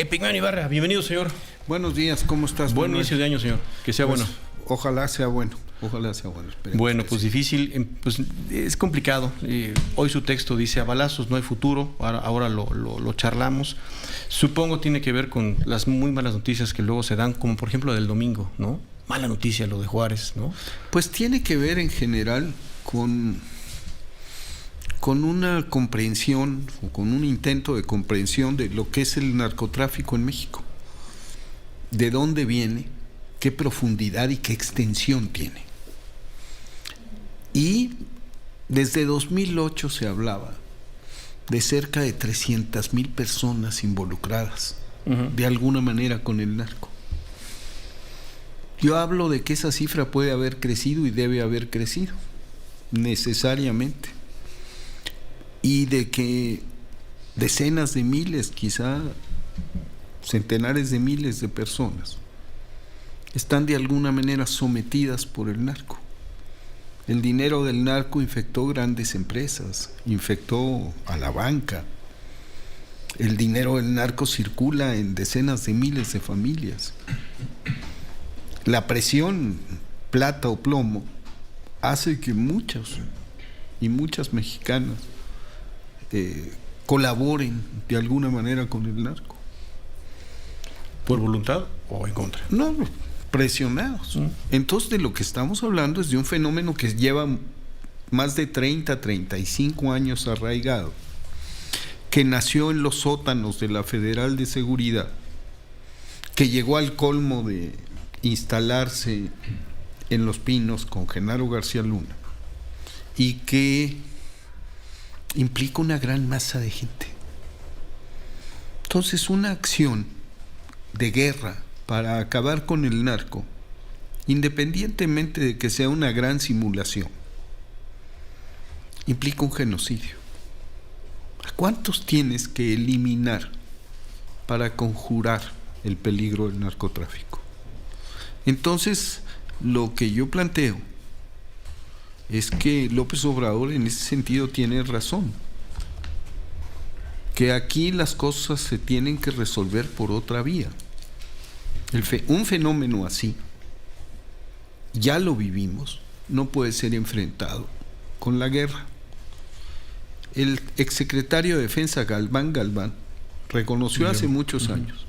Epigmenio Ibarra, bienvenido, señor. Buenos días, ¿cómo estás? Buen inicio de año, señor. Que sea pues, bueno. Ojalá sea bueno. Bueno, pues difícil, pues es complicado. Hoy su texto dice: a balazos no hay futuro. Ahora lo charlamos. Supongo tiene que ver con las muy malas noticias que luego se dan, como por ejemplo del domingo, ¿no? Mala noticia lo de Juárez, ¿no? Pues tiene que ver en general con una comprensión o con un intento de comprensión de lo que es el narcotráfico en México. De dónde viene, qué profundidad y qué extensión tiene. Y desde 2008 se hablaba de cerca de 300,000 personas involucradas de alguna manera con el narco. Yo hablo de que esa cifra puede haber crecido y debe haber crecido, necesariamente. Y de que decenas de miles, quizá centenares de miles de personas están de alguna manera sometidas por el narco. El dinero del narco infectó grandes empresas, infectó a la banca. El dinero del narco circula en decenas de miles de familias. La presión, plata o plomo, hace que muchos y muchas mexicanas colaboren de alguna manera con el narco. ¿Por voluntad o en contra? No, presionados. Entonces, de lo que estamos hablando es de un fenómeno que lleva más de 35 años arraigado, que nació en los sótanos de la Federal de Seguridad, que llegó al colmo de instalarse en Los Pinos con Genaro García Luna y que implica una gran masa de gente. Entonces, una acción de guerra para acabar con el narco, independientemente de que sea una gran simulación, implica un genocidio. ¿A cuántos tienes que eliminar para conjurar el peligro del narcotráfico? Entonces, lo que yo planteo es que López Obrador en ese sentido tiene razón, que aquí las cosas se tienen que resolver por otra vía. Un fenómeno así, ya lo vivimos, no puede ser enfrentado con la guerra. El exsecretario de Defensa Galván reconoció hace muchos años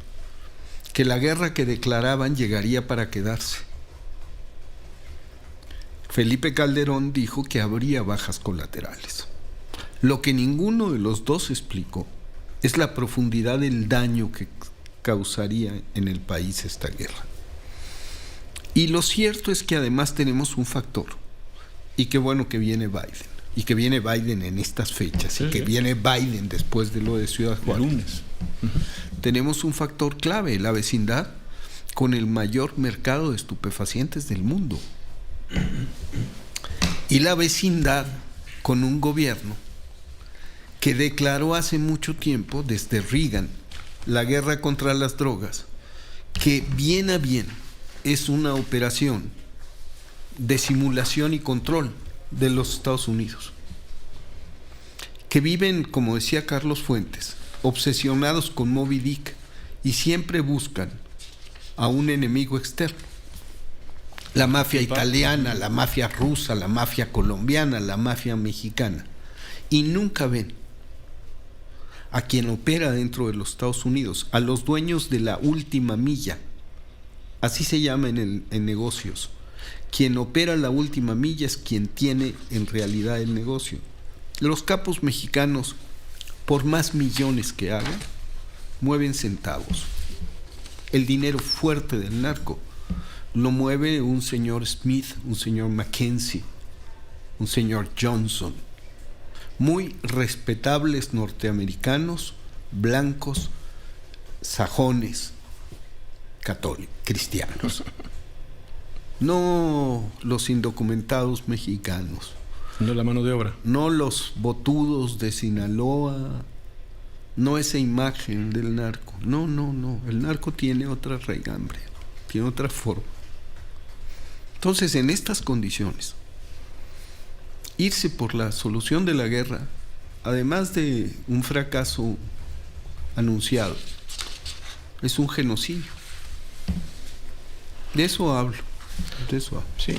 que la guerra que declaraban llegaría para quedarse. Felipe Calderón dijo que habría bajas colaterales. Lo que ninguno de los dos explicó es la profundidad del daño que causaría en el país esta guerra. Y lo cierto es que además tenemos un factor, y qué bueno que viene Biden, y que viene Biden en estas fechas, y que viene Biden después de lo de Ciudad Juárez. El lunes. Tenemos un factor clave, la vecindad con el mayor mercado de estupefacientes del mundo. Y la vecindad con un gobierno que declaró hace mucho tiempo, desde Reagan, la guerra contra las drogas, que bien a bien es una operación de simulación y control de los Estados Unidos, que viven, como decía Carlos Fuentes, obsesionados con Moby Dick y siempre buscan a un enemigo externo. La mafia italiana, la mafia rusa, la mafia colombiana, la mafia mexicana, y nunca ven a quien opera dentro de los Estados Unidos, a los dueños de la última milla, así se llama en negocios. Quien opera la última milla es quien tiene en realidad el negocio. Los capos mexicanos, por más millones que hagan, mueven centavos. El dinero fuerte del narco lo mueve un señor Smith, un señor Mackenzie, un señor Johnson, muy respetables norteamericanos, blancos, sajones, católicos, cristianos. No los indocumentados mexicanos. No la mano de obra. No los botudos de Sinaloa. No esa imagen del narco. No. El narco tiene otra raigambre, tiene otra forma. Entonces, en estas condiciones, irse por la solución de la guerra, además de un fracaso anunciado, es un genocidio. De eso hablo. Sí.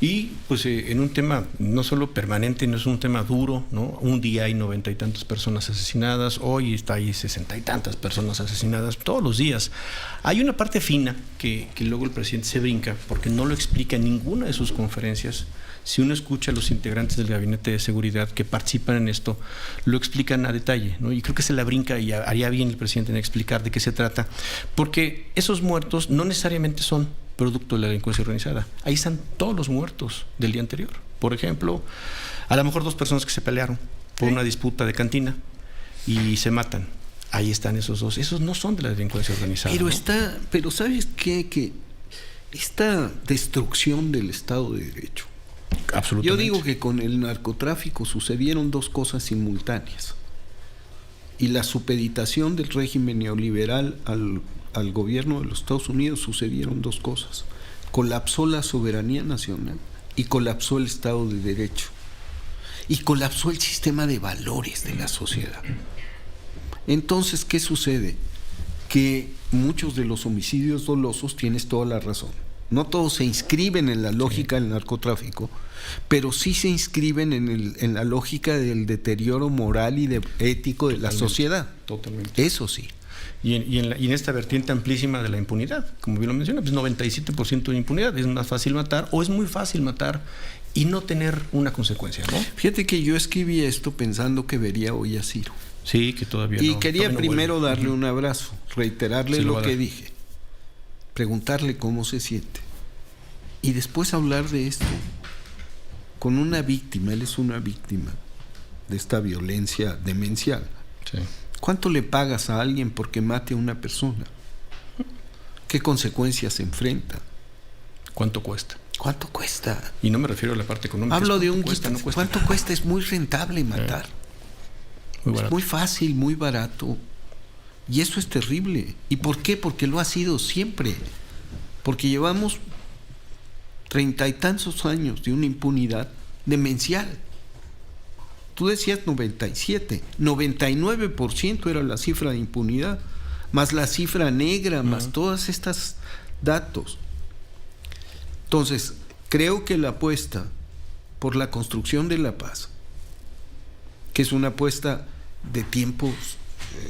Y pues en un tema no solo permanente, no es un tema duro, ¿no? Un día hay 90 y tantas personas asesinadas, hoy está ahí 60 y tantas personas asesinadas, todos los días. Hay una parte fina que luego el presidente se brinca porque no lo explica en ninguna de sus conferencias. Si uno escucha a los integrantes del Gabinete de Seguridad que participan en esto, lo explican a detalle, ¿no? Y creo que se la brinca y haría bien el presidente en explicar de qué se trata, porque esos muertos no necesariamente son producto de la delincuencia organizada. Ahí están todos los muertos del día anterior. Por ejemplo, a lo mejor 2 personas que se pelearon por una disputa de cantina y se matan. Ahí están esos 2. Esos no son de la delincuencia organizada. Pero ¿no? pero ¿sabes qué? Que esta destrucción del Estado de Derecho. Absolutamente. Yo digo que con el narcotráfico sucedieron 2 cosas simultáneas. Y la supeditación del régimen neoliberal al gobierno de los Estados Unidos sucedieron 2 cosas. Colapsó la soberanía nacional y colapsó el Estado de Derecho. Y colapsó el sistema de valores de la sociedad. Entonces, ¿qué sucede? Que muchos de los homicidios dolosos, tienes toda la razón, no todos se inscriben en la lógica del narcotráfico, pero sí se inscriben en la lógica del deterioro moral y ético de la sociedad. Totalmente. Eso sí. Y en esta vertiente amplísima de la impunidad, como bien lo menciona, pues 97% de impunidad. Es más fácil matar, o es muy fácil matar y no tener una consecuencia, ¿no? Fíjate que yo escribí esto pensando que vería hoy a Ciro. Sí, que todavía y no. Quería primero vuelve. darle un abrazo, reiterarle lo que dar. dije, preguntarle cómo se siente y después hablar de esto con una víctima. Él es una víctima de esta violencia demencial. Sí. ¿Cuánto le pagas a alguien porque mate a una persona? ¿Qué consecuencias enfrenta? ¿Cuánto cuesta? ¿Cuánto cuesta? Y no me refiero a la parte económica. Hablo de ¿cuánto nada. cuesta? Es muy rentable matar. Muy barato. Es muy fácil, muy barato. Y eso es terrible. ¿Y por qué? Porque lo ha sido siempre. Porque llevamos 30 y tantos años de una impunidad demencial. Tú decías 97, 99% era la cifra de impunidad, más la cifra negra, más todas estas datos. Entonces, creo que la apuesta por la construcción de la paz, que es una apuesta de tiempos,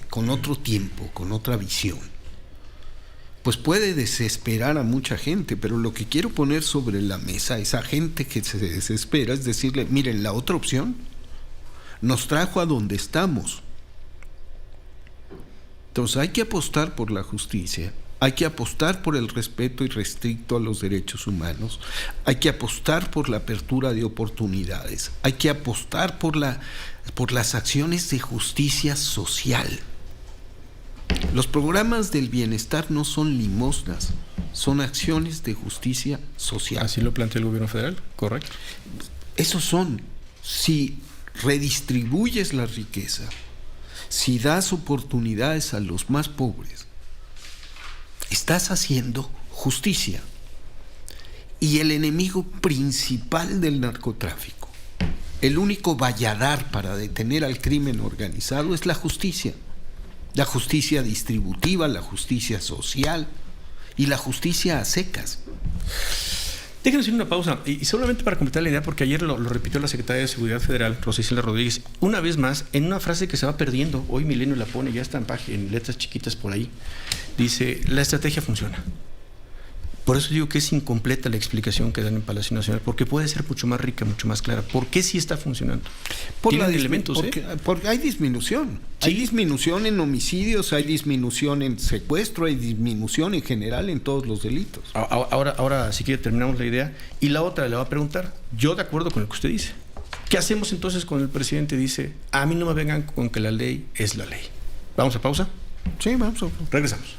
con otro tiempo, con otra visión, pues puede desesperar a mucha gente, pero lo que quiero poner sobre la mesa a esa gente que se desespera es decirle, miren, la otra opción nos trajo a donde estamos. Entonces hay que apostar por la justicia, hay que apostar por el respeto irrestricto a los derechos humanos, hay que apostar por la apertura de oportunidades, hay que apostar por las acciones de justicia social. Los programas del bienestar no son limosnas, son acciones de justicia social. Así lo plantea el gobierno federal, correcto. Esos son, si redistribuyes la riqueza, si das oportunidades a los más pobres, estás haciendo justicia. Y el enemigo principal del narcotráfico, el único valladar para detener al crimen organizado es la justicia distributiva, la justicia social y la justicia a secas. Déjenme hacer una pausa, y solamente para completar la idea, porque ayer lo repitió la secretaria de Seguridad Federal, Rosa Isela Rodríguez, una vez más, en una frase que se va perdiendo. Hoy Milenio la pone, ya está en letras chiquitas por ahí. Dice, la estrategia funciona. Por eso digo que es incompleta la explicación que dan en Palacio Nacional, porque puede ser mucho más rica, mucho más clara. ¿Por qué sí está funcionando? Tienen elementos, porque hay disminución. Sí. Hay disminución en homicidios, hay disminución en secuestro, hay disminución en general en todos los delitos. Ahora si quiere, terminamos la idea. Y la otra le va a preguntar, yo de acuerdo con lo que usted dice. ¿Qué hacemos entonces cuando el presidente dice, a mí no me vengan con que la ley es la ley? ¿Vamos a pausa? Sí, vamos a... Regresamos.